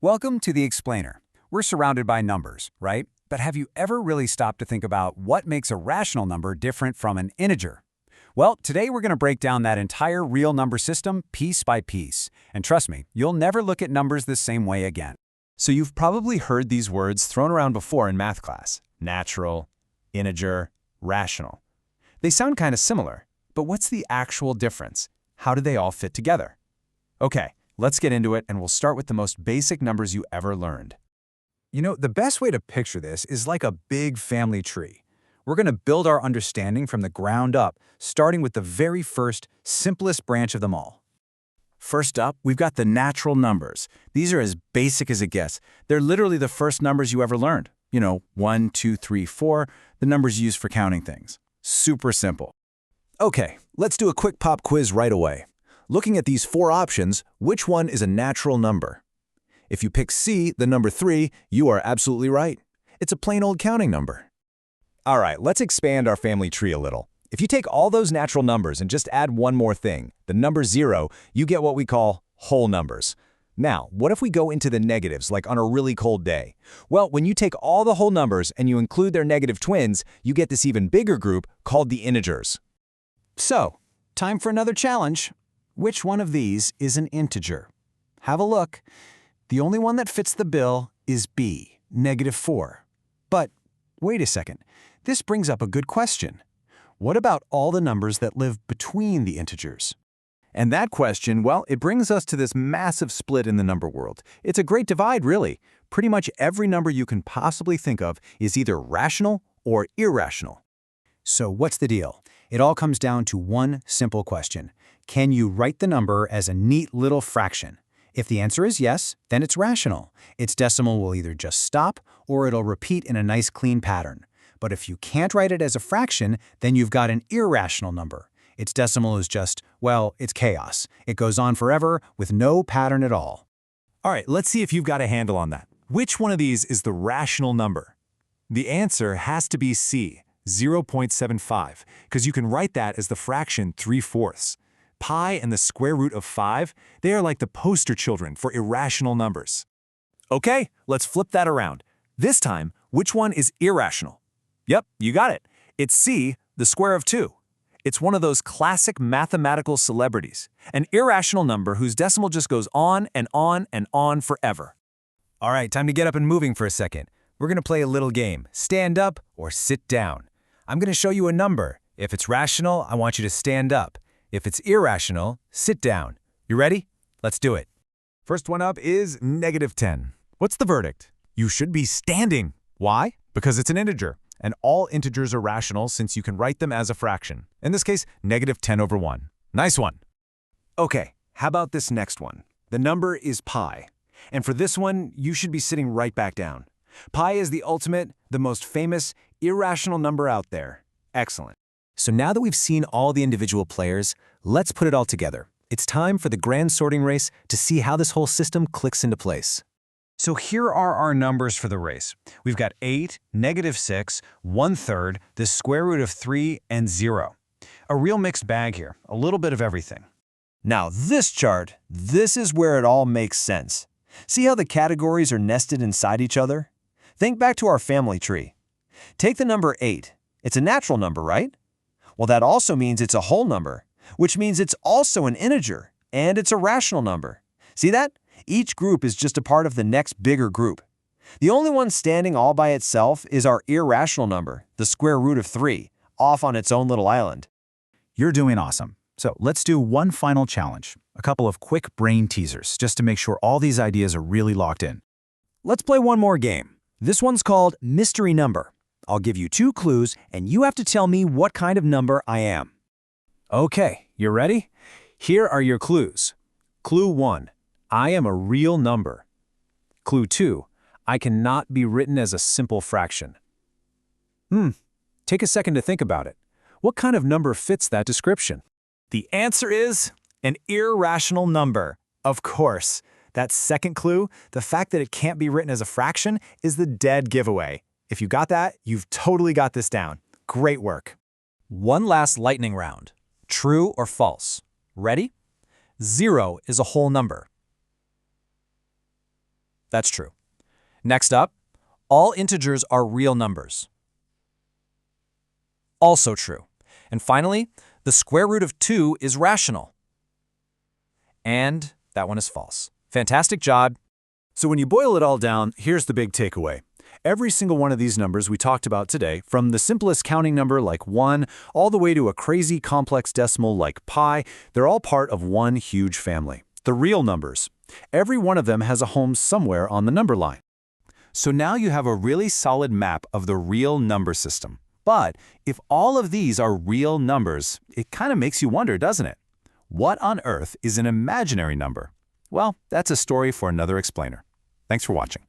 Welcome to The Explainer. We're surrounded by numbers, right? But have you ever really stopped to think about what makes a rational number different from an integer? Well, today we're going to break down that entire real number system piece by piece. And trust me, you'll never look at numbers the same way again. So you've probably heard these words thrown around before in math class: natural, integer, rational. They sound kind of similar, but what's the actual difference? How do they all fit together? Okay, let's get into it, and we'll start with the most basic numbers you ever learned. You know, the best way to picture this is like a big family tree. We're going to build our understanding from the ground up, starting with the very first, simplest branch of them all. First up, we've got the natural numbers. These are as basic as it gets. They're literally the first numbers you ever learned. 1, 2, 3, 4, the numbers used for counting things. Super simple. Okay, let's do a quick pop quiz right away. Looking at these four options, which one is a natural number? If you pick C, the number 3, you are absolutely right. It's a plain old counting number. All right, let's expand our family tree a little. If you take all those natural numbers and just add one more thing, the number 0, you get what we call whole numbers. Now, what if we go into the negatives, like on a really cold day? Well, when you take all the whole numbers and you include their negative twins, you get this even bigger group called the integers. So, time for another challenge. Which one of these is an integer? Have a look. The only one that fits the bill is B, -4. But wait a second. This brings up a good question. What about all the numbers that live between the integers? And that question, well, it brings us to this massive split in the number world. It's a great divide, really. Pretty much every number you can possibly think of is either rational or irrational. So what's the deal? It all comes down to one simple question. Can you write the number as a neat little fraction? If the answer is yes, then it's rational. Its decimal will either just stop or it'll repeat in a nice clean pattern. But if you can't write it as a fraction, then you've got an irrational number. Its decimal is just, well, it's chaos. It goes on forever with no pattern at all. All right, let's see if you've got a handle on that. Which one of these is the rational number? The answer has to be C, 0.75, because you can write that as the fraction 3/4. Pi and the square root of 5, they are like the poster children for irrational numbers. Okay, let's flip that around. This time, which one is irrational? Yep, you got it. It's C, the square of 2. It's one of those classic mathematical celebrities, an irrational number whose decimal just goes on and on and on forever. All right, time to get up and moving for a second. We're going to play a little game, stand up or sit down. I'm going to show you a number. If it's rational, I want you to stand up. If it's irrational, sit down. You ready? Let's do it. First one up is -10. What's the verdict? You should be standing. Why? Because it's an integer, and all integers are rational since you can write them as a fraction. In this case, -10/1. Nice one. Okay, how about this next one? The number is pi. And for this one, you should be sitting right back down. Pi is the ultimate, the most famous, irrational number out there. Excellent. So now that we've seen all the individual players, let's put it all together. It's time for the grand sorting race to see how this whole system clicks into place. So here are our numbers for the race. We've got 8, -6, 1/3, the square root of 3, and 0. A real mixed bag here, a little bit of everything. Now this chart, this is where it all makes sense. See how the categories are nested inside each other? Think back to our family tree. Take the number 8. It's a natural number, right? Well, that also means it's a whole number, which means it's also an integer, and it's a rational number. See that? Each group is just a part of the next bigger group. The only one standing all by itself is our irrational number, the square root of 3, off on its own little island. You're doing awesome. So let's do one final challenge, a couple of quick brain teasers, just to make sure all these ideas are really locked in. Let's play one more game. This one's called Mystery Number. I'll give you 2 clues, and you have to tell me what kind of number I am. Okay, you ready? Here are your clues. Clue 1, I am a real number. Clue 2, I cannot be written as a simple fraction. Take a second to think about it. What kind of number fits that description? The answer is an irrational number. Of course. That second clue, the fact that it can't be written as a fraction, is the dead giveaway. If you got that, you've totally got this down. Great work. One last lightning round. True or false? Ready? 0 is a whole number. That's true. Next up, all integers are real numbers. Also true. And finally, the square root of 2 is rational. And that one is false. Fantastic job. So when you boil it all down, here's the big takeaway. Every single one of these numbers we talked about today, from the simplest counting number like 1, all the way to a crazy complex decimal like pi, they're all part of one huge family, the real numbers. Every one of them has a home somewhere on the number line. So now you have a really solid map of the real number system. But if all of these are real numbers, it kind of makes you wonder, doesn't it? What on earth is an imaginary number? Well, that's a story for another explainer. Thanks for watching.